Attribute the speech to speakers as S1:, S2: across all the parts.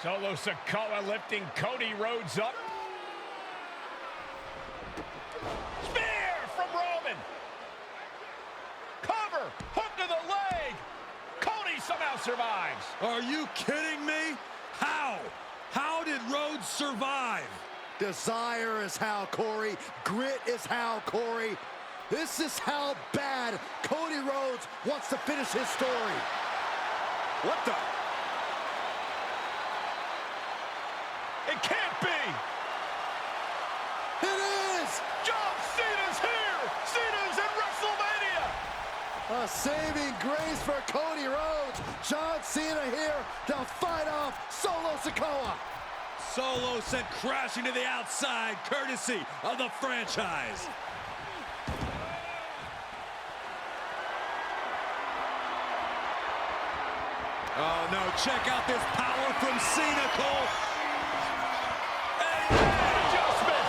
S1: Solo Sikoa lifting Cody Rhodes up. Spear from Roman. Cover, hook to the leg. Cody somehow survives.
S2: Are you kidding me? How? How did Rhodes survive?
S3: Desire is how, Corey. Grit is how, Corey. This is how bad Cody Rhodes wants to finish his story.
S2: What the?
S1: It can't be.
S3: It is!
S1: John Cena's here. Cena's in WrestleMania.
S3: A saving grace for Cody Rhodes. John Cena here to fight off Solo Sikoa.
S2: Solo sent crashing to the outside, courtesy of the franchise. Oh no, check out this power from Cena, Cole.
S1: Adjustment.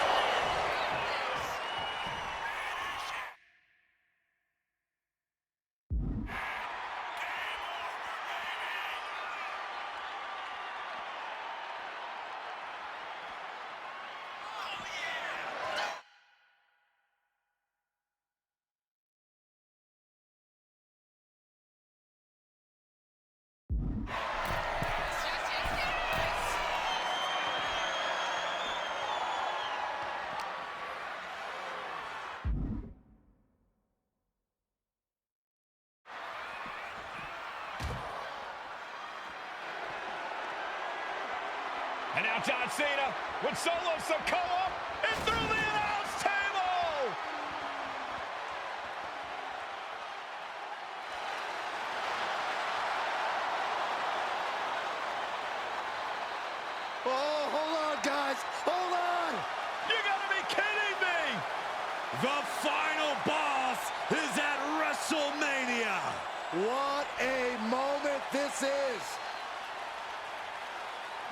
S1: And now John Cena with Solo Sikoa and through the announce table.
S3: Oh, hold on, guys. Hold on.
S1: You gotta be kidding me.
S2: The final boss is at WrestleMania.
S3: What a moment this is.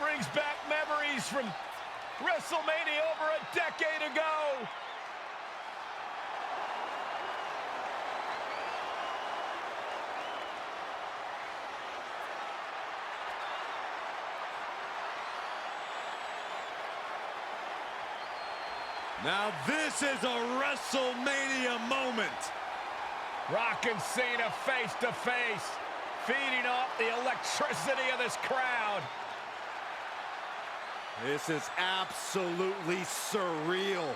S1: Brings back memories from WrestleMania over a decade ago.
S2: Now this is a WrestleMania moment.
S1: Rock and Cena face to face, feeding off the electricity of this crowd.
S3: This is absolutely surreal.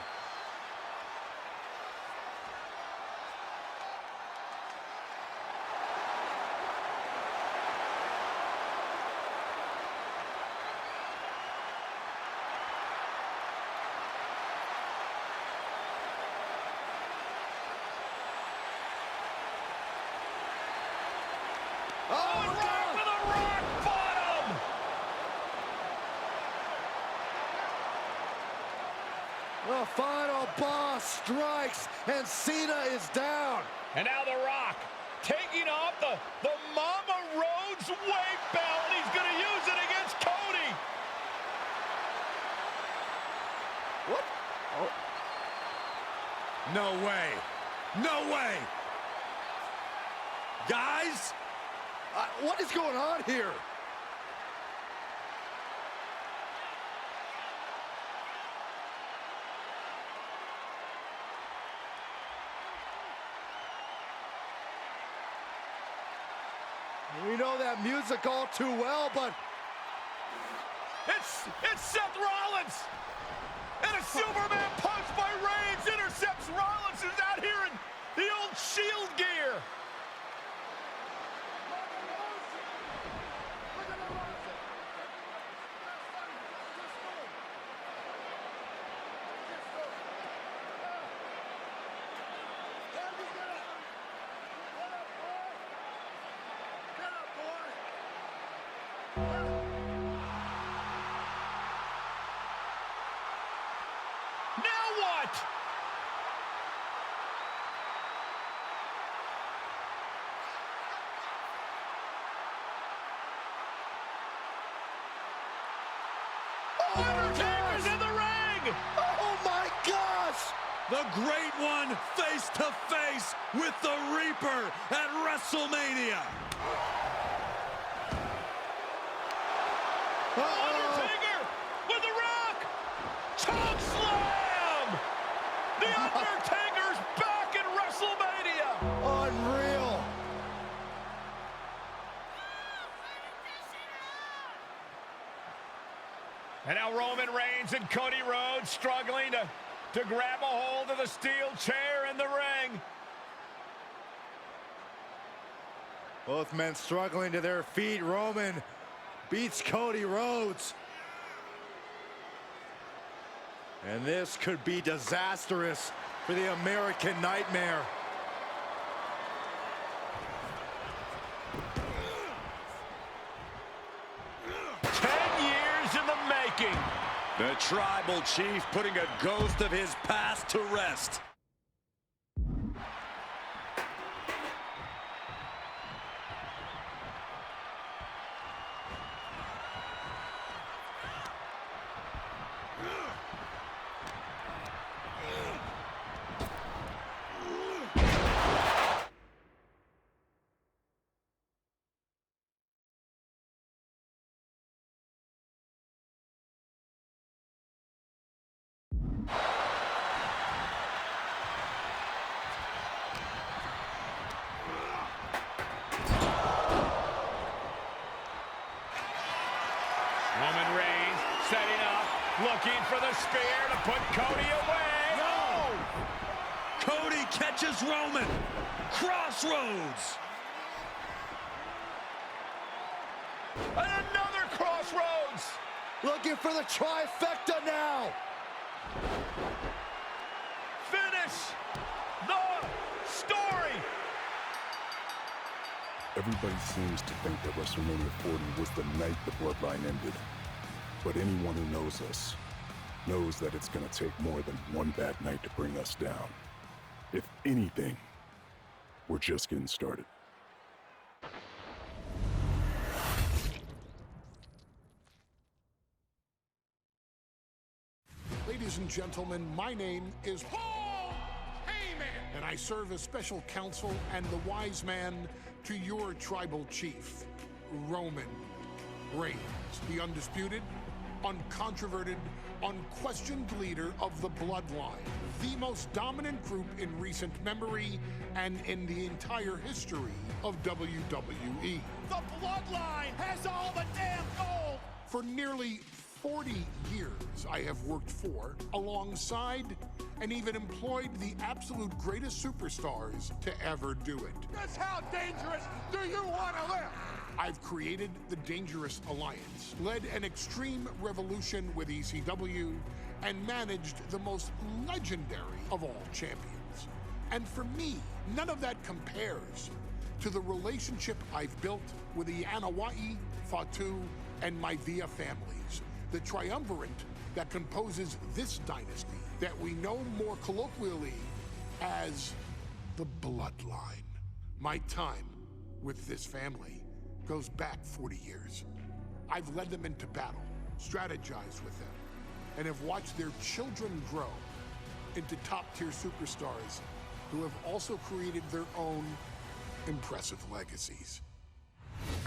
S1: Oh, and right with a rock bottom!
S3: The final boss strikes, and Cena is down.
S1: And now The Rock taking off the Mama Rhodes weight belt. He's going to use it against Cody.
S3: What? Oh.
S2: No way. No way. Guys?
S3: What is going on here? We know that music all too well, but
S1: It's Seth Rollins. And a Superman punch by Reigns intercepts Rollins, who's out here in the old Shield gear. Now what? Oh, Undertaker's in the ring!
S3: oh my gosh!
S2: The Great One face to face with the Reaper at WrestleMania.
S1: Undertaker with the Rock. Choke slam. The Undertaker's back in WrestleMania.
S3: Unreal.
S1: And now Roman Reigns and Cody Rhodes struggling to grab a hold of the steel chair in the ring.
S3: Both men struggling to their feet. Roman beats Cody Rhodes. And this could be disastrous for the American Nightmare.
S2: The Tribal Chief putting a ghost of his past to rest.
S1: Roman Reigns setting up, looking for the spear to put Cody away.
S2: No! Cody catches Roman. Crossroads.
S1: And another crossroads.
S3: Looking for the trifecta now.
S1: Finish the story.
S4: Everybody seems to think that WrestleMania 40 was the night the bloodline ended. But anyone who knows us knows that it's going to take more than one bad night to bring us down. If anything, we're just getting started.
S5: Ladies and gentlemen, my name is Paul Heyman, and I serve as special counsel and the wise man to your tribal chief, Roman Reigns, the undisputed, uncontroverted, unquestioned leader of the Bloodline, the most dominant group in recent memory and in the entire history of WWE.
S1: The Bloodline has all the damn gold.
S5: For nearly 40 years, I have worked for, alongside, and even employed the absolute greatest superstars to ever do it.
S1: Just how dangerous do you want to live?
S5: I've created the Dangerous Alliance, led an extreme revolution with ECW, and managed the most legendary of all champions. And for me, none of that compares to the relationship I've built with the Anoa'i, Fatu, and Maivia families, the triumvirate that composes this dynasty that we know more colloquially as the Bloodline. My time with this family goes back 40 years. I've led them into battle, strategized with them, and have watched their children grow into top-tier superstars who have also created their own impressive legacies.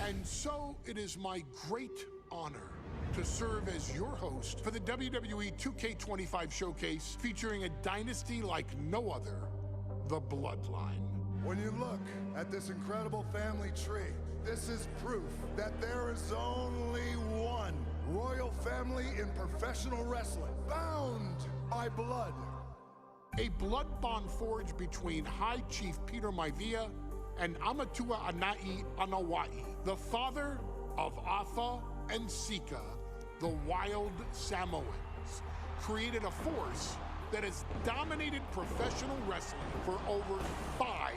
S5: And so it is my great honor to serve as your host for the WWE 2K25 Showcase, featuring a dynasty like no other, the Bloodline.
S6: When you look at this incredible family tree, this is proof that there is only one royal family in professional wrestling, bound by blood.
S5: A blood bond forged between High Chief Peter Maivia and Amatua Anai Anoa'i, the father of Afa and Sika, the wild Samoans, created a force that has dominated professional wrestling for over 5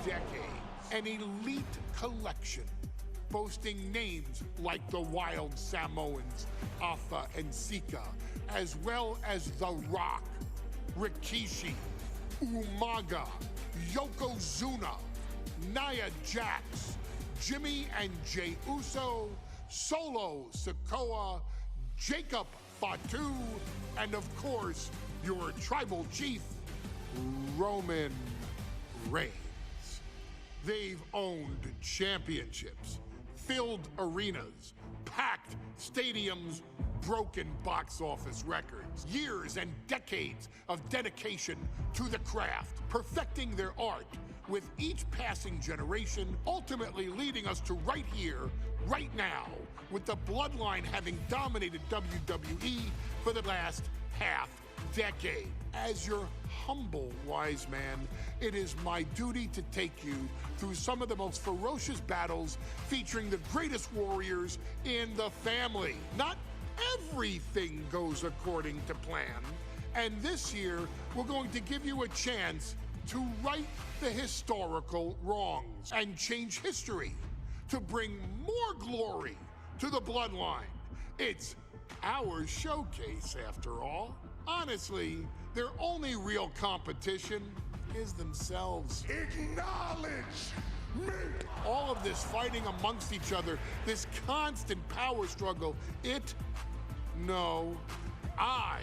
S5: decades. An elite collection boasting names like the Wild Samoans, Afa and Sika, as well as The Rock, Rikishi, Umaga, Yokozuna, Nia Jax, Jimmy and Jey Uso, Solo Sikoa, Jacob Fatu, and of course, your tribal chief, Roman Reigns. They've owned championships, filled arenas, packed stadiums, broken box office records, years and decades of dedication to the craft, perfecting their art with each passing generation, ultimately leading us to right here, right now, with the Bloodline having dominated WWE for the last half decade. As your humble wise man, it is my duty to take you through some of the most ferocious battles featuring the greatest warriors in the family. Not everything goes according to plan, and this year we're going to give you a chance to right the historical wrongs and change history to bring more glory to the Bloodline. It's our showcase, after all. Honestly, their only real competition is themselves.
S6: Acknowledge me!
S5: All of this fighting amongst each other, this constant power struggle, no, I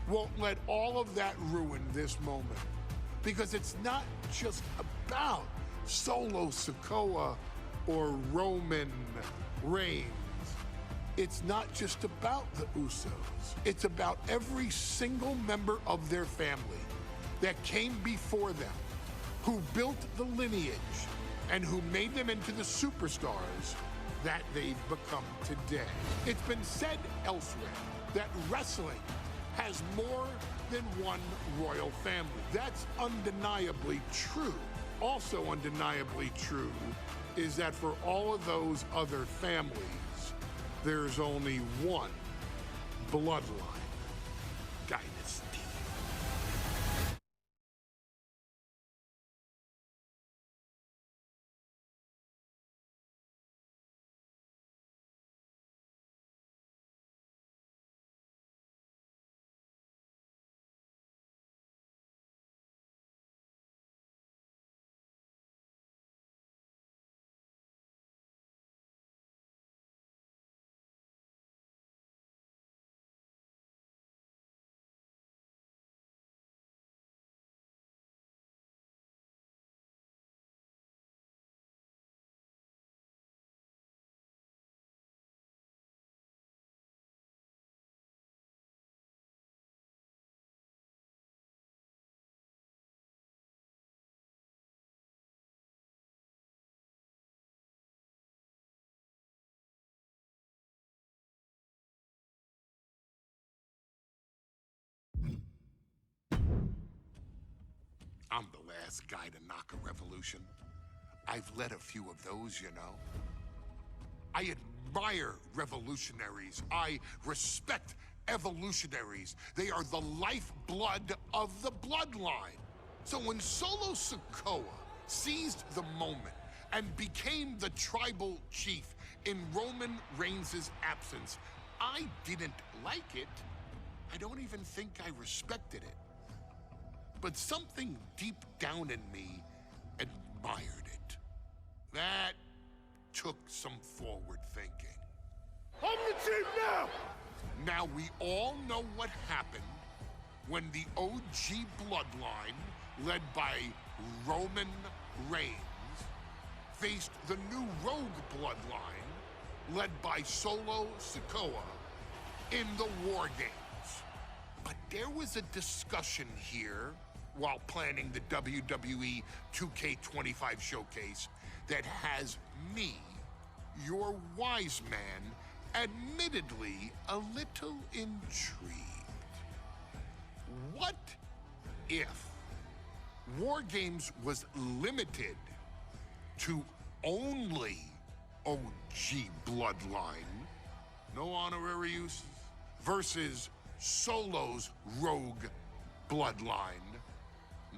S5: won't let all of that ruin this moment. Because it's not just about Solo Sikoa or Roman Reigns. It's not just about the Usos. It's about every single member of their family that came before them, who built the lineage and who made them into the superstars that they've become today. It's been said elsewhere that wrestling has more than one royal family. That's undeniably true. Also undeniably true is that for all of those other families, there's only one bloodline dynasty. I'm the last guy to knock a revolution. I've led a few of those, you know. I admire revolutionaries. I respect evolutionaries. They are the lifeblood of the bloodline. So when Solo Sikoa seized the moment and became the tribal chief in Roman Reigns' absence, I didn't like it. I don't even think I respected it. But something deep down in me admired it. That took some forward thinking.
S6: I'm the chief now!
S5: Now we all know what happened when the OG bloodline, led by Roman Reigns, faced the new rogue bloodline, led by Solo Sikoa, in the War Games. But there was a discussion here while planning the WWE 2K25 showcase that has me, your wise man, admittedly a little intrigued. What if War Games was limited to only OG bloodline, no honorary uses, versus Solo's rogue bloodline,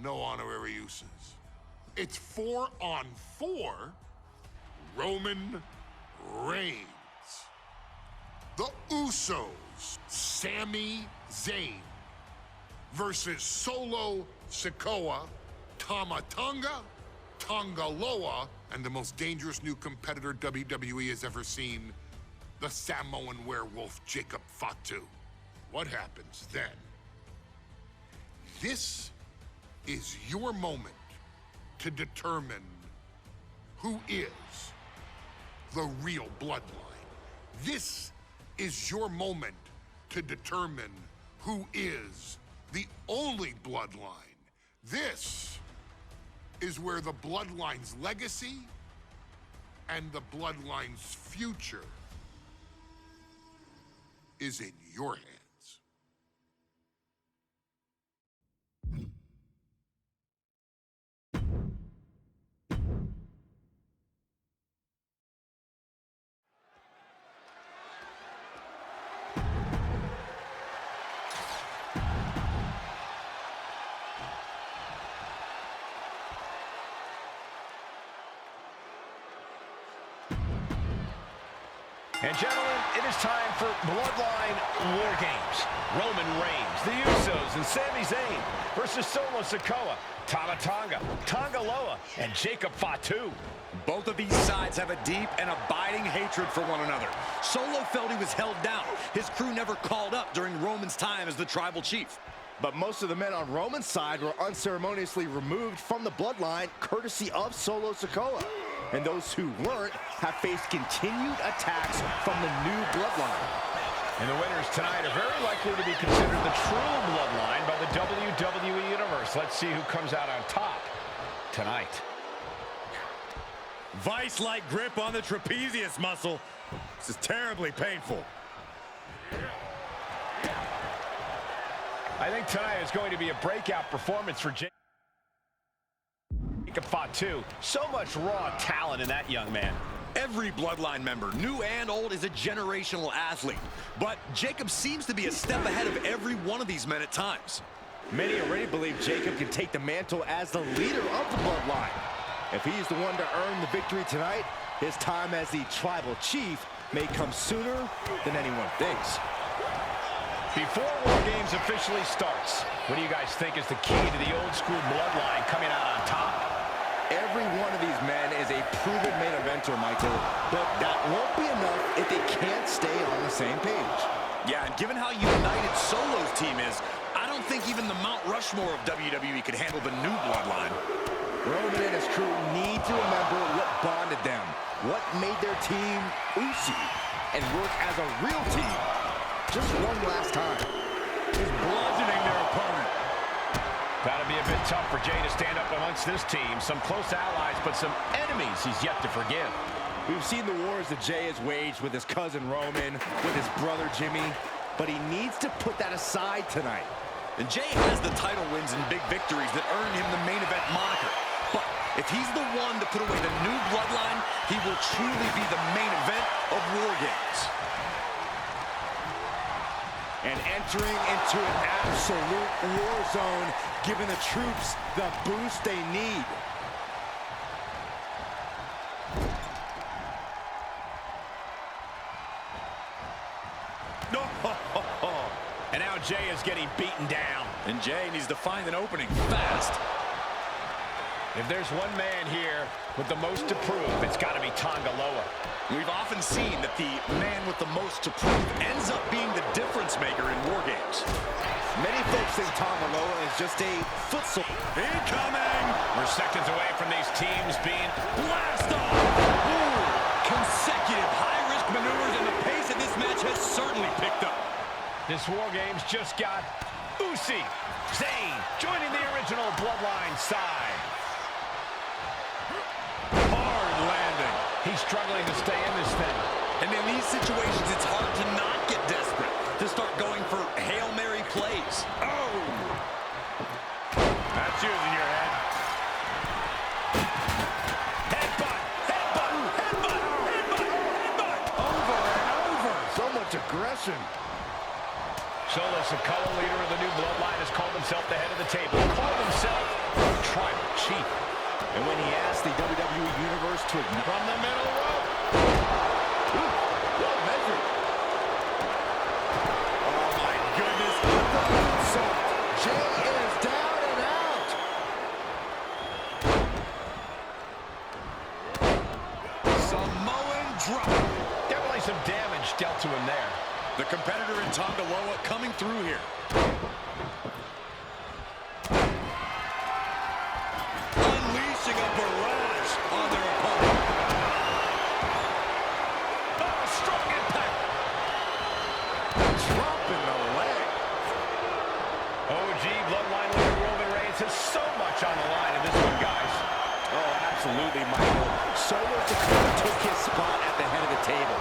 S5: no honorary uses? It's 4-on-4 Roman Reigns. The Usos, Sami Zayn, versus Solo Sikoa, Tama Tonga, Tonga Loa, and the most dangerous new competitor WWE has ever seen, the Samoan werewolf Jacob Fatu. What happens then? This is your moment to determine who is the real bloodline. This is your moment to determine who is the only bloodline. This is where the bloodline's legacy and the bloodline's future is in your hands.
S1: And gentlemen, it is time for Bloodline War Games. Roman Reigns, the Usos, and Sami Zayn versus Solo Sikoa, Tama Tonga, Tonga Loa, and Jacob Fatu.
S2: Both of these sides have a deep and abiding hatred for one another. Solo felt he was held down. His crew never called up during Roman's time as the tribal chief.
S3: But most of the men on Roman's side were unceremoniously removed from the bloodline, courtesy of Solo Sikoa. And those who weren't have faced continued attacks from the new bloodline.
S1: And the winners tonight are very likely to be considered the true bloodline by the WWE Universe. Let's see who comes out on top tonight.
S2: Vice-like grip on the trapezius muscle. This is terribly painful.
S1: I think tonight is going to be a breakout performance for Jacob Fatu. So much raw talent in that young man.
S2: Every bloodline member, new and old, is a generational athlete. But Jacob seems to be a step ahead of every one of these men at times.
S3: Many already believe Jacob can take the mantle as the leader of the bloodline. If he's the one to earn the victory tonight, his time as the tribal chief may come sooner than anyone thinks.
S1: Before War Games officially starts, what do you guys think is the key to the old school bloodline coming out on top?
S3: Every one of these men is a proven main eventer, Michael, but that won't be enough if they can't stay on the same page.
S2: Yeah, and given how united Solo's team is, I don't think even the Mount Rushmore of WWE could handle the new bloodline.
S3: Roman and his crew need to remember what bonded them, what made their team Usi, and work as a real team. Just one last time.
S2: He's bludgeoning their opponent.
S1: That'll be a bit tough for Jay to stand up amongst this team. Some close allies, but some enemies he's yet to forgive.
S3: We've seen the wars that Jay has waged with his cousin Roman, with his brother Jimmy, but he needs to put that aside tonight.
S2: And Jay has the title wins and big victories that earn him the main event moniker. But if he's the one to put away the new bloodline, he will truly be the main event of War Games.
S3: And entering into an absolute war zone, giving the troops the boost they need.
S2: No.
S1: And now Jay is getting beaten down.
S2: And Jay needs to find an opening fast.
S1: If there's one man here with the most to prove, it's got to be Tonga Loa.
S2: We've often seen that the man with the most to prove ends up being the difference maker in War Games.
S3: Many folks think Tonga Loa is just a foot soldier.
S2: Incoming!
S1: We're seconds away from these teams being
S2: Blast off! Ooh, consecutive high-risk maneuvers, and the pace of this match has certainly picked up.
S1: This War Games just got Usi, Zayn joining the original Bloodline side.
S2: Hard landing.
S1: He's struggling to stay in this thing.
S2: And in these situations, it's hard to not get desperate, to start going for Hail Mary plays. Oh!
S1: That's using your head.
S2: Headbutt! Headbutt! Headbutt! Headbutt! Headbutt!
S3: Over and over. So much aggression.
S1: Solo Sikoa, leader of the new bloodline, has called himself the head of the table. Called himself the tribal chief.
S3: And when he asked the WWE Universe to ignore
S1: From the middle rope.
S3: well measured.
S2: Oh, my goodness.
S3: So Jay is down and out.
S2: Samoan drop.
S1: Definitely some damage dealt to him there.
S2: The competitor in Tonga Loa coming through here. Unleashing a barrage on their opponent.
S1: Oh, strong impact. faces so much on the line in this one, guys.
S3: Oh, absolutely, Michael. Solo Sikoa took his spot at the head of the table.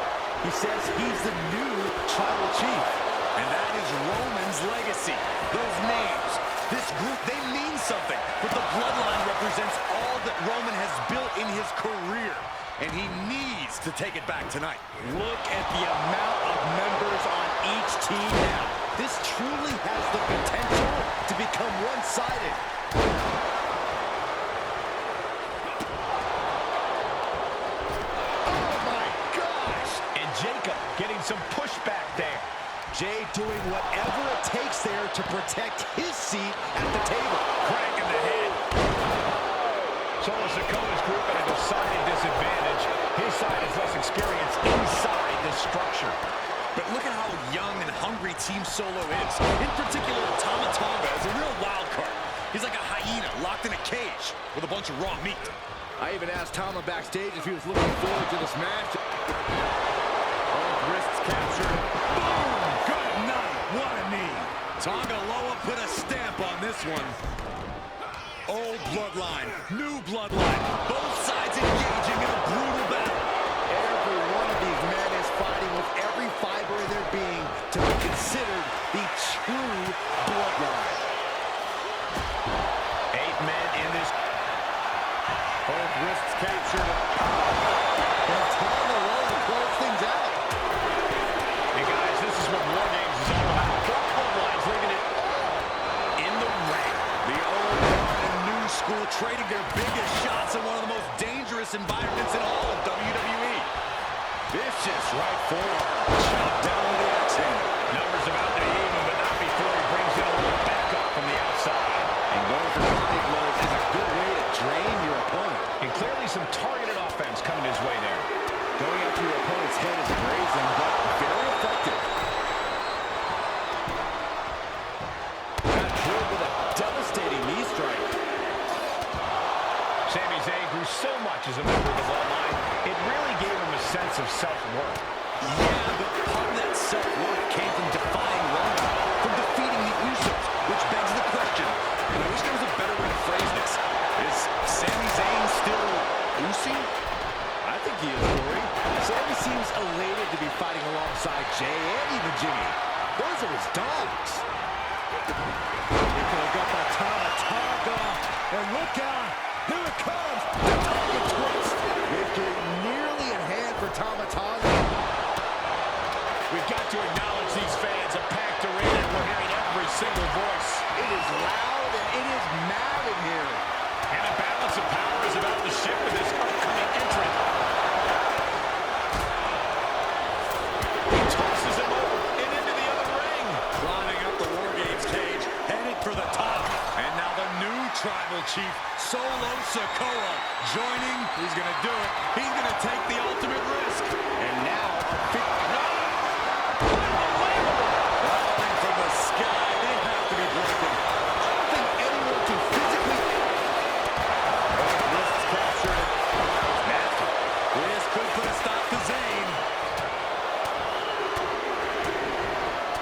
S3: He says he's the new tribal chief.
S2: And that is Roman's legacy. Those names, this group, they mean something. But the bloodline represents all that Roman has built in his career. And he needs to take it back tonight.
S3: Look at the amount of members on each team now. This truly has the potential to become one-sided.
S1: Oh, my gosh! And Jacob getting some pushback there.
S3: Jay doing whatever it takes there to protect his seat at the table.
S1: Crack in the head. Solo Sikoa's group at a decided disadvantage. His side has less experience inside this structure.
S2: But look at how young and hungry Team Solo is. In particular, Tama Tonga is a real wild card. He's like a hyena locked in a cage with a bunch of raw meat.
S3: I even asked Tama backstage if he was looking forward to this match. Both wrists captured.
S2: Boom! Good night. What a knee. Tonga Loa put a stamp on this one. Old bloodline, new bloodline. Both sides engaging in a brutal battle.
S3: Every one of these men is fighting with every fiber in their being to be considered the true bloodline.
S1: 8 men in this.
S3: Both wrists captured. And Tonga Loa close things out.
S1: And guys, this is what War Games is all about. Both bloodlines leaving it all in the ring.
S2: The old guard and new school trading their biggest shots in one of the most dangerous environments in all of WWE.
S3: Vicious right forearm. Chop down with the axe handle.
S1: Numbers about to even, but not before he brings in a little backup from the outside.
S3: And going for body blows is a good way to drain your opponent.
S1: And clearly some targeted offense coming his way there.
S3: Going after your opponent's head is brazen, but very effective. Got drilled with a devastating knee strike.
S1: Sami Zayn grew so much as a member of the bloodline, it really gave him a sense of self-worth.
S2: Yeah, but part of that self-worth came from defying Roman, from defeating the Usos, which begs the question, and I wish there was a better way to phrase this. Is Sami Zayn still Usi?
S3: I think he is, Corey. Sami seems elated to be fighting alongside Jay and even Jimmy. Those are his dogs. Here comes up by Tama Tonga. And look out. Here it comes. The Tonga twist. Victory nearly in hand for Tama Tonga.
S1: We've got to acknowledge these fans, a packed arena, and we're hearing every single voice.
S3: It is loud and it is mad in here.
S1: And a balance of power is about to shift with this upcoming entrant. He tosses him over and into the other ring.
S2: Climbing up the War Games cage, headed for the top. And now the new tribal chief, Solo Sikoa, joining. He's going to do it. He's going to take the ultimate risk.
S3: And now a big...
S2: Falling from the sky. They have to be broken.
S3: I don't think anyone can physically...
S2: Wrists captured. Nasty. This could put a stop to Zayn.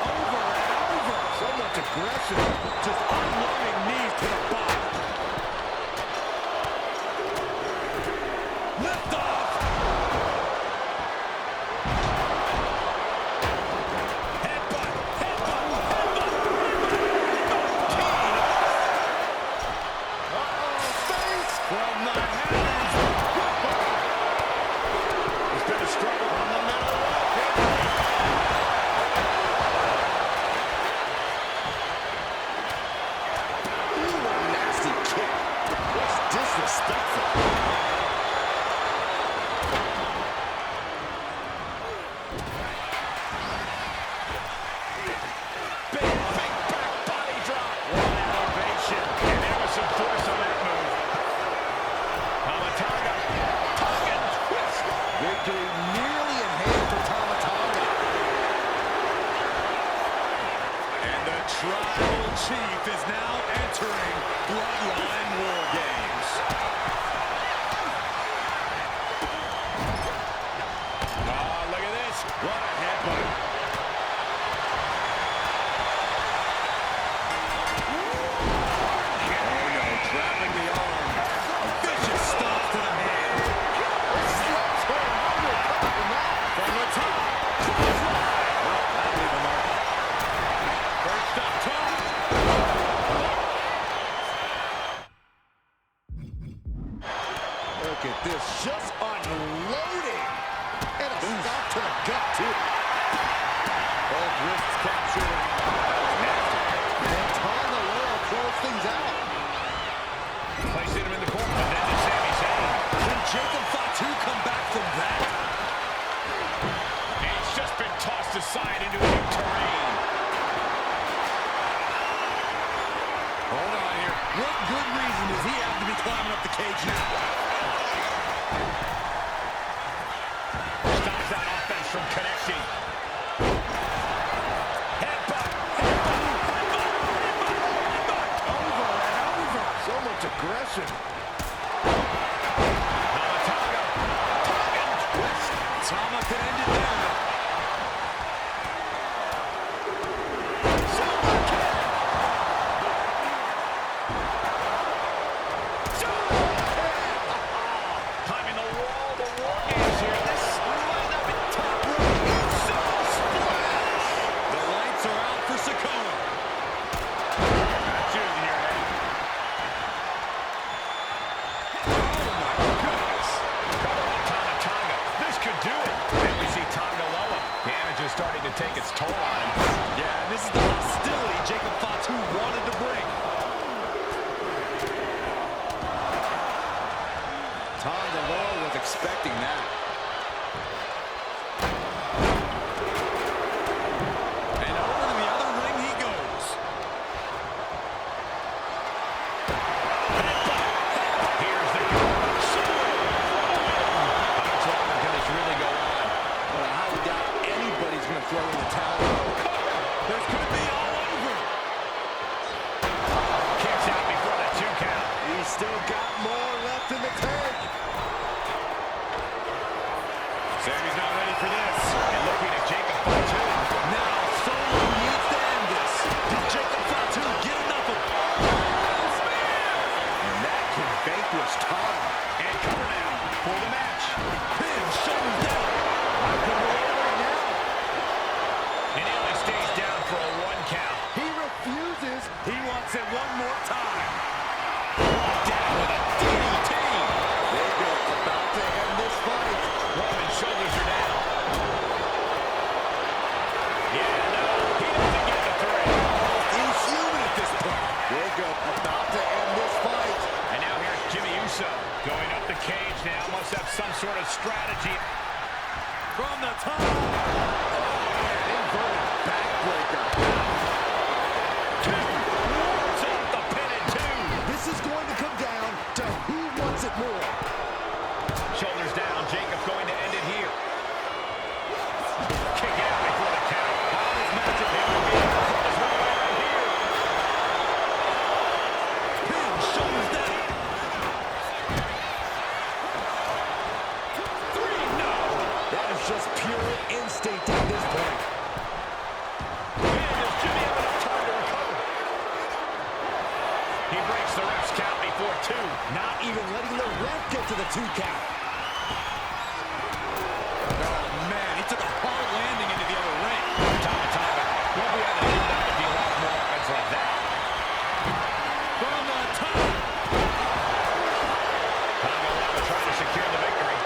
S2: Over and over.
S3: So much aggression.
S2: Just unloading knees to the body. Lift off. Look at this, just unloading. And a stop to the gut, too. Both wrists captured. And Tonga close things out.
S1: Placing him in the corner, and then to Sami Zayn.
S2: Can Jacob Fatu come back from that?
S1: And he's just been tossed aside into a new terrain.
S2: Hold on here. What good reason does he have to be climbing up the cage now?
S1: Stops that offense from connecting. Headbutt.
S3: Over and over. So much aggression.
S2: Tama can end it there.
S1: Climbing the wall, the wargames here. This might not be top rope. Splash!
S2: The lights are out for Sikoa.
S1: That's yours in your head.
S2: Oh my goodness.
S1: Cover on Tonga. This could do it. And we see Tonga Loa. Damage is starting to take its toll on him.
S2: Yeah, this is the hostility Jacob Fatu wanted to bring. Tonga Loa was expecting that. And over to the other ring he goes.
S1: Here's the how much longer can this really go on?
S3: Well, I highly doubt anybody's going to throw in the towel.
S2: This could be all over.
S1: Kicks out before the 2 count.
S3: He's still got more left in the tank.
S1: Sami's not ready for this. And looking at Jacob Fatu.
S2: Now Solo needs to end this. Did Jacob Fatu get enough of it?
S3: And that can vanquish Tonga.
S1: And cover now for the match.
S2: Pin, shoulders down.
S1: And he only stays down for a 1 count.
S3: He refuses.
S2: He wants it one more time. Down with a DDT.
S3: They go about to end this fight.
S1: Roman's shoulders are down. Yeah, no, he doesn't get the 3.
S2: He's human at this point.
S3: They go about to end this fight.
S1: And now here's Jimmy Uso going up the cage now. Must have some sort of strategy.
S2: From the top.
S3: Inverted backbreaker.
S1: 2. Wards off the pin in 2.
S3: This is going to come down to who wants it more.
S1: Shoulders down. Jacob going to end it here. Kick out before the count. How this match is going to be. His way around here.
S2: Pin, shoulders down.
S1: 3. No.
S3: That is just pure instinct at this point.
S1: Man, does Jimmy have enough time to recover? He breaks the ref's count before 2.
S3: Not even letting the ref get to the 2 count.
S2: Oh, man, he took a hard landing into the other ring.
S1: Tonga. We'll be able to do that if you have more offense like that.
S2: From the top.
S1: Tonga Loa trying to secure the victory.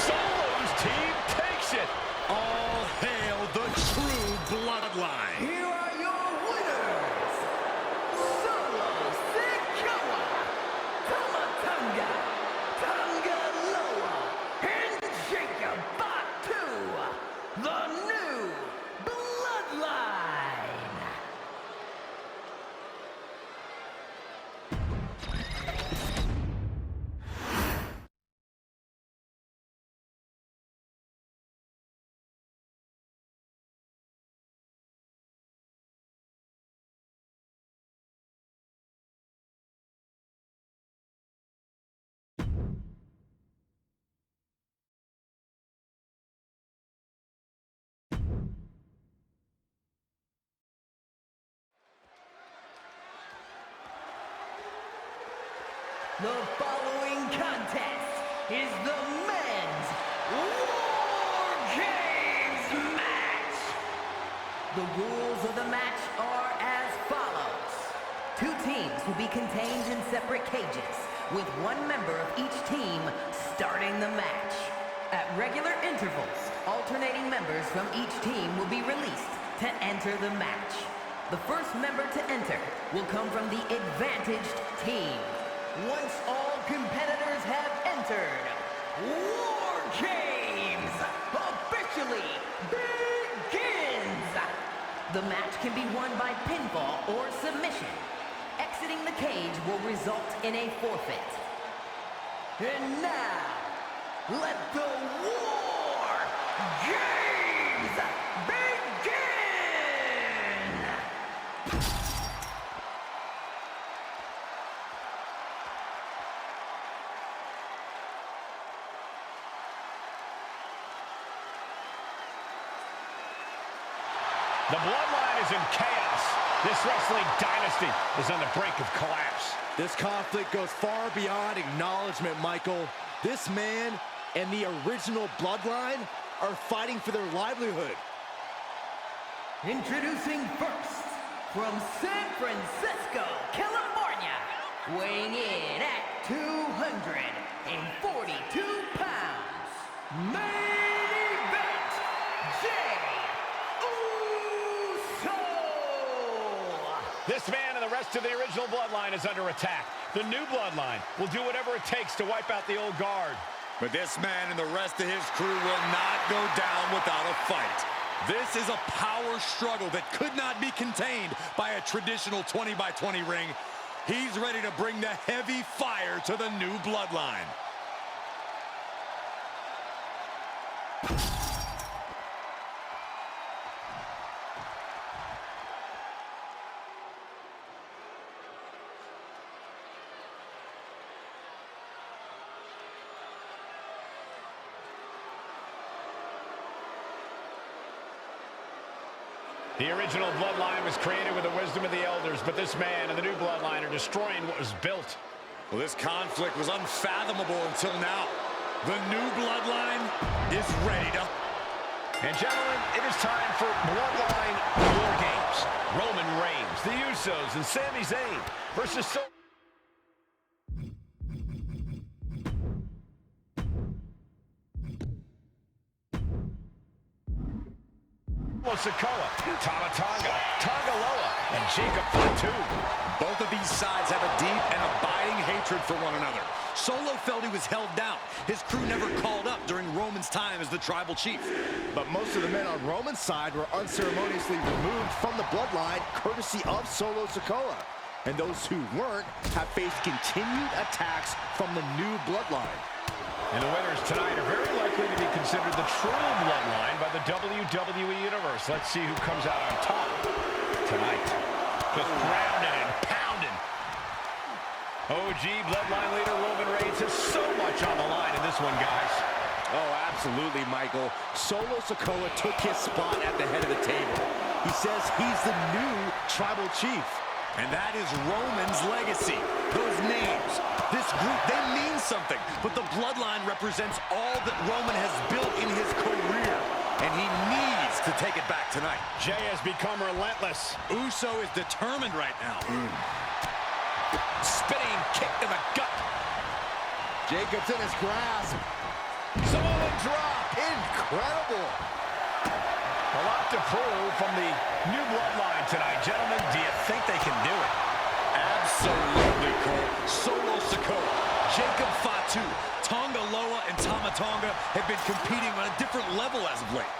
S1: Solo's team takes it.
S2: All hail the true bloodline.
S7: Here are your winners, Solo Sikoa, Tonga, Tonga Loa, and Jacob Fatu, the new bloodline. The following contest is the men's War Games match. The rules of the match are as follows. 2 teams will be contained in separate cages, with 1 member of each team starting the match. At regular intervals, alternating members from each team will be released to enter the match. The first member to enter will come from the advantaged team. Once all competitors have entered, War Games officially begins! The match can be won by pinfall or submission. Exiting the cage will result in a forfeit. And now, let the War Games begin!
S1: The bloodline is in chaos. This wrestling dynasty is on the brink of collapse.
S3: This conflict goes far beyond acknowledgement, Michael. This man and the original bloodline are fighting for their livelihood.
S7: Introducing first, from San Francisco, California, weighing in at 242 pounds, main event, Jey Uso!
S1: This man and the rest of the original bloodline is under attack. The new bloodline will do whatever it takes to wipe out the old guard.
S2: But this man and the rest of his crew will not go down without a fight. This is a power struggle that could not be contained by a traditional 20-by-20 ring. He's ready to bring the heavy fire to the new bloodline.
S1: The original bloodline was created with the wisdom of the elders, but this man and the new bloodline are destroying what was built.
S2: Well, this conflict was unfathomable until now. The new bloodline is ready to...
S1: And gentlemen, it is time for Bloodline War Games. Roman Reigns, the Usos, and Sami Zayn versus Solo Sikoa, Tama Tonga, Tonga Loa, and Jacob Fatu.
S2: Both of these sides have a deep and abiding hatred for one another. Solo felt he was held down. His crew never called up during Roman's time as the tribal chief.
S3: But most of the men on Roman's side were unceremoniously removed from the bloodline courtesy of Solo Sikoa. And those who weren't have faced continued attacks from the new bloodline.
S1: And the winners tonight are very likely to be considered the true bloodline by the WWE Universe. Let's see who comes out on top tonight. Just grounding and pounding. OG bloodline leader Roman Reigns has so much on the line in this one, guys.
S3: Oh, absolutely, Michael. Solo Sikoa took his spot at the head of the table. He says he's the new tribal chief.
S2: And that is Roman's legacy. Those names, this group, they mean something. But the bloodline represents all that Roman has built in his career. And he needs to take it back tonight.
S1: Jey has become relentless.
S2: Uso is determined right now.
S1: Spinning kick to the gut.
S3: Jacob's in his grasp.
S1: Samoa drop.
S3: Incredible.
S1: A lot to prove from the new bloodline tonight. Gentlemen, do you think they can do it?
S2: Absolutely, Cole. Solo Sikoa, Jacob Fatu, Tonga Loa, and Tama Tonga have been competing on a different level as of late.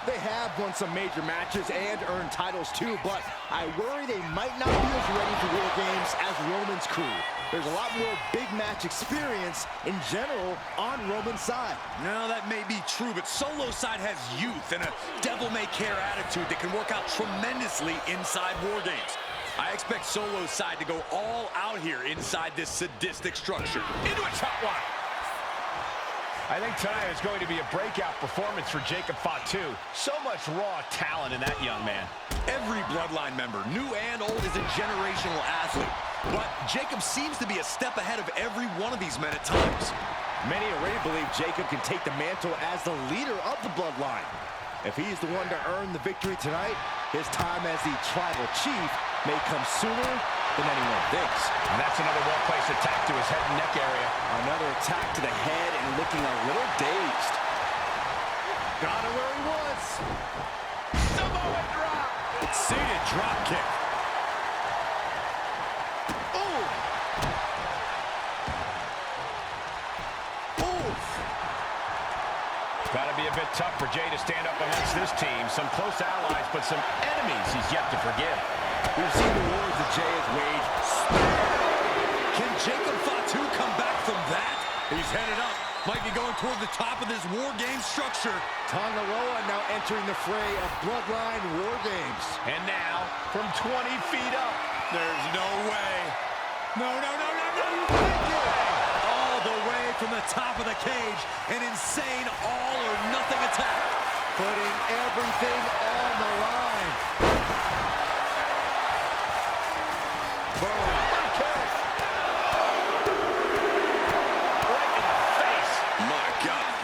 S3: They have won some major matches and earned titles too, but I worry they might not be as ready for War Games as Roman's crew. There's a lot more big match experience in general on Roman's side.
S2: No, that may be true, but Solo's side has youth and a devil-may-care attitude that can work out tremendously inside War Games. I expect Solo's side to go all out here inside this sadistic structure.
S1: Into a top one. I think tonight is going to be a breakout performance for Jacob Fatu. So much raw talent in that young man.
S2: Every bloodline member, new and old, is a generational athlete. But Jacob seems to be a step ahead of every one of these men at times.
S3: Many already believe Jacob can take the mantle as the leader of the bloodline. If he's the one to earn the victory tonight, his time as the tribal chief may come sooner than anyone thinks.
S1: And that's another well-placed attack to his head and neck area.
S3: Another attack to the head and looking a little dazed. Got it where he wants.
S1: Samoa drop.
S2: Seated drop kick.
S3: Ooh. Oof.
S1: Got to be a bit tough for Jay to stand up amongst this team. Some close allies, but some enemies he's yet to forgive.
S3: We've seen the wars that Jay has waged.
S2: Can Jacob Fatu come back from that? He's headed up. Might be going toward the top of this War Games structure.
S3: Tonga Loa now entering the fray of Bloodline War Games.
S1: And now, from 20 feet up.
S2: There's no way. No, no, no, no, no. All the way from the top of the cage. An insane all-or-nothing attack.
S3: Putting everything on the line. Boom.
S1: Right in the face.
S2: My God.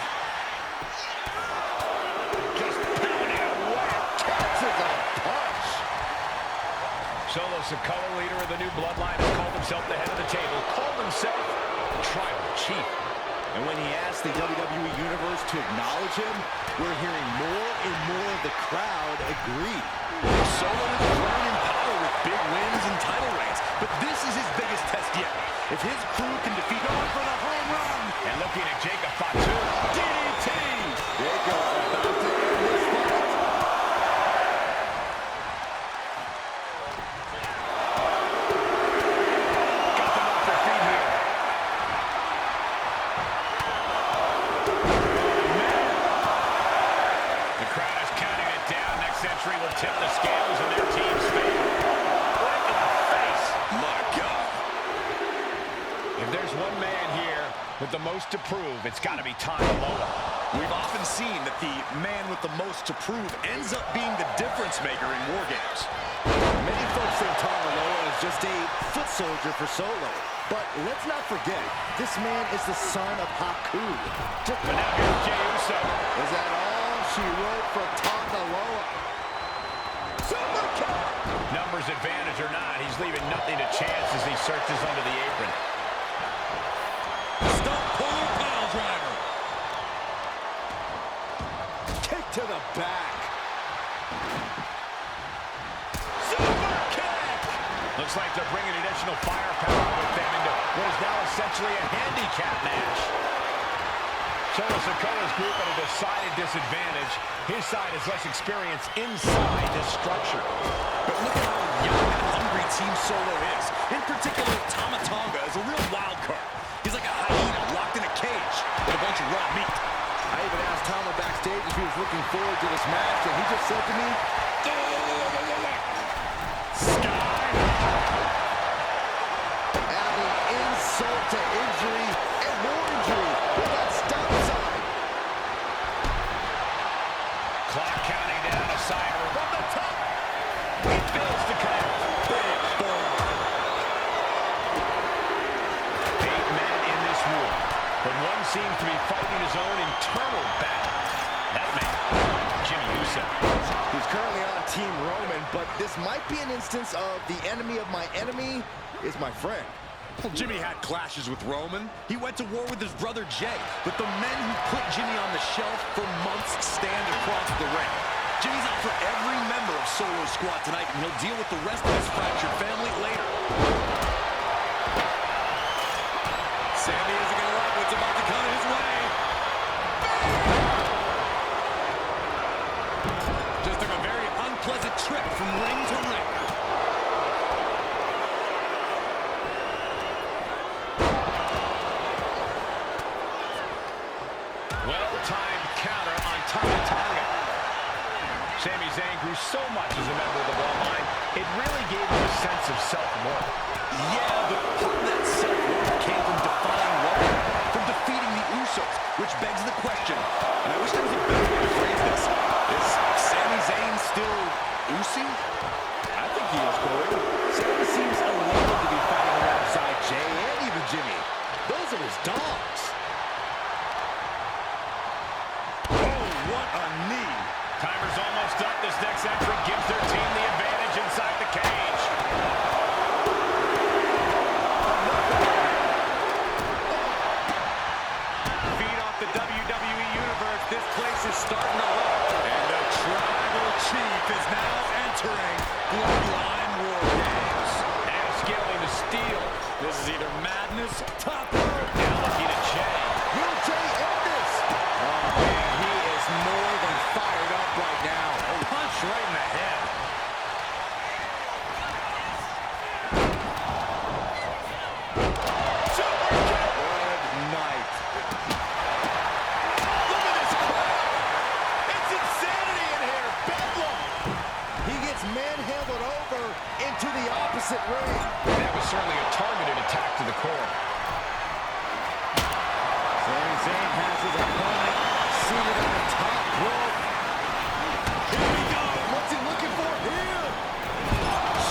S1: Just pounding away.
S3: Catches a punch.
S1: Solo Sikoa, leader of the new bloodline, has called himself the head of the table. Called himself Tribal Chief.
S3: And when he asked the WWE Universe to acknowledge him, we're hearing more and more of the crowd agree.
S2: Solo is growing in power with big wins and title reigns, but this is his biggest test yet. If his crew can defeat him for the home run.
S1: And looking at Jacob Fatu.
S2: DDT!
S3: Jacob about to end this fight.
S1: Got them off their feet here. The crowd is counting it down. Next entry will tip the scales in their team's favor. Right in the face.
S2: My God.
S1: If there's one man here with the most to prove, it's got to be Tonga Loa.
S2: We've often seen that the man with the most to prove ends up being the difference maker in War Games.
S3: Many folks think Tonga Loa is just a foot soldier for Solo. But let's not forget, this man is the son of Haku.
S1: But now here's Jey Uso.
S3: Is that all she wrote for Tonga Loa? Super kick!
S1: Numbers advantage or not, he's leaving nothing to chance as he searches under the apron.
S2: Stump puller pile driver.
S3: Kick to the back.
S2: Super kick.
S1: Looks like they're bringing additional firepower with them into what is now essentially a handicap match. Solo Sikoa's group at a decided disadvantage. His side has less experience inside this structure.
S2: But look at how young and hungry Team Solo is. In particular, Tama Tonga is a real wild card. He's like a hyena locked in a cage with a bunch of raw meat.
S3: I even asked Tama backstage if he was looking forward to this match, and he just said to me,
S2: Sky.
S3: adding insult to injury and more injury with that stop sign.
S1: Clock counting down a siren from the top. He fails to connect. Big boom. 8 men in this war, but one seems to be fighting his own internal battle. That man, Jimmy Uso.
S3: He's currently on Team Roman, but this might be an instance of the enemy of my enemy is my friend.
S2: Well, Jimmy had clashes with Roman. He went to war with his brother Jay. But the men who put Jimmy on the shelf for months stand across the ring. Jimmy's out for every member of Solo's squad tonight, and he'll deal with the rest of his fractured family later. Sammy isn't going to like what's about to come his way. Just took a very unpleasant trip from ring to ring.
S1: Well-timed counter on Tonga. Sami Zayn grew so much as a member of the Bloodline, it really gave him a sense of self-worth.
S2: Yeah, but part of that self-worth came from defying Roman, from defeating the Usos, which begs the question, and I wish there was a better way to phrase this, is Sami Zayn still Usi?
S3: I think he is, Corey. Sami seems elated to be fighting alongside Jay and even Jimmy. Those are his dogs.
S2: Oh, what a knee!
S1: Timer's almost up. This next entrant gives their team the advantage inside the cage.
S2: Bloodline War Games.
S1: And scaling the steel.
S2: This is either madness, top rope.
S1: Now looking at Jay.
S3: Will Jay end this? Oh, man, he is more than fired up right now.
S2: A punch right in the head.
S3: Good night.
S2: Look at this crowd. It's insanity in here. Bedlam.
S3: He gets manhandled over into the opposite ring.
S1: That was certainly a targeted attack to the core.
S3: Sami Zayn has his opponent seated on the top rope.
S2: Here we go.
S3: What's he looking for here?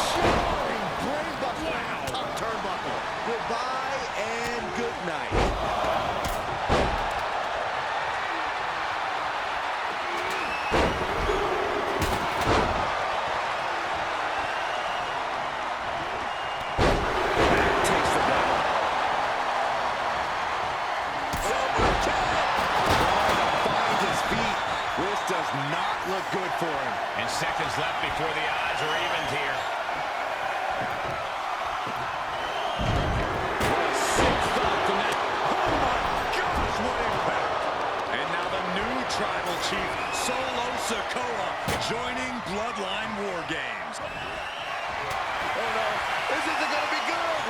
S3: Showering brainbuster.
S2: Wow.
S3: Top turnbuckle. Goodbye and good night. Takes the bell. Trying to find his feet. This does not look good for him.
S1: And seconds left before the odds are evened here.
S2: What a sick thought from that. Oh my gosh, what impact. And now the new tribal chief, Solo Sikoa, joining Bloodline War Games.
S3: Oh no, this isn't gonna be good.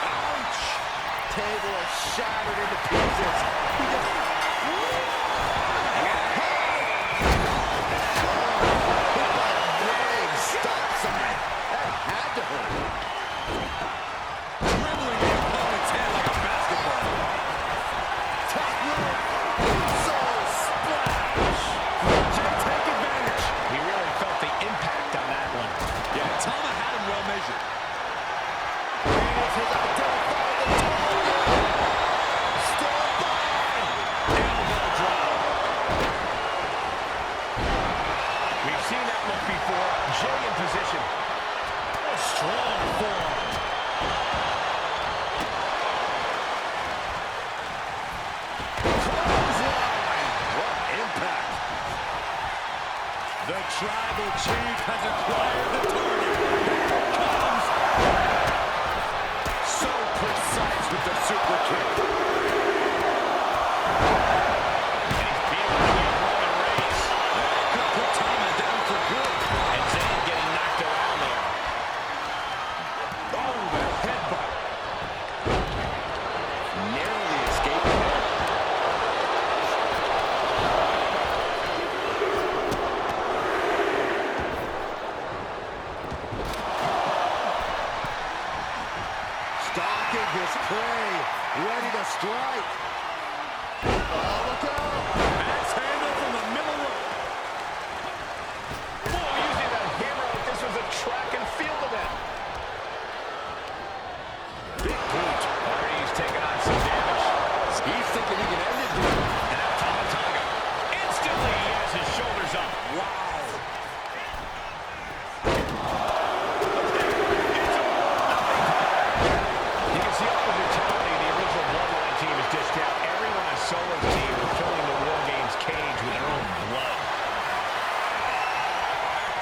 S3: Ouch! Table is shattered into pieces. He just... Stop sign. That had to hurt.
S2: Dribbling the opponent's head like a basketball.
S3: Top rope. So splash.
S2: Jay, take advantage.
S1: He really felt the impact on that one.
S2: Yeah, Tama had him well measured.
S3: This has identified the target. Still by.
S1: Elbow drop. We've seen that look before. Jay in position.
S2: Strong form. Clothesline. What impact. The tribal chief has acquired the target. Here it comes.
S3: So precise with the super kick.
S1: And he's feeling the weight of Roman Reigns.
S2: That could put Tama down for good.
S1: And Zayn getting knocked around there.
S2: Oh, the headbutt.
S3: Narrowly escaping there. Stalking his prey, ready to strike. Oh, look out!
S2: Axe handle from the middle rope.
S1: Boy, using that hammer like this was a track and field event. Big boot. Already he's taking on some damage.
S3: He's thinking he can end it here.
S1: And now Tama Tonga. Instantly he has his shoulders up.
S2: Wow.
S1: You can see all the brutality the original Bloodline team has dished out. Everyone on Solo's team are filling the War Games cage with their own blood.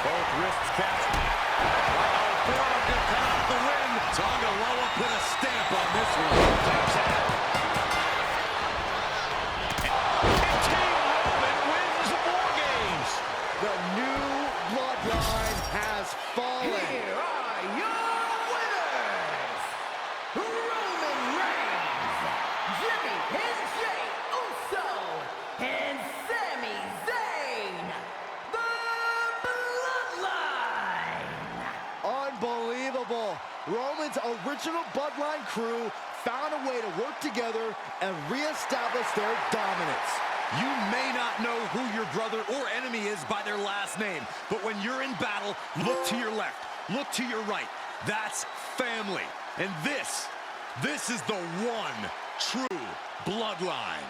S2: Both wrists catch. Uh-oh, forearm gonna cut off the win. Tonga Loa put a stamp on this one.
S1: Taps out. And Team Roman wins the War Games.
S3: The new bloodline has fallen.
S7: Here are your winners, Roman Reigns, Jimmy and Jay Uso, and Sami Zayn, the Bloodline.
S3: Unbelievable. Roman's original bloodline crew found a way to work together and reestablish their dominance.
S2: You may not know who your brother or enemy is by their last name, but when you're in battle, look to your left, look to your right. That's family. And this is the one true bloodline.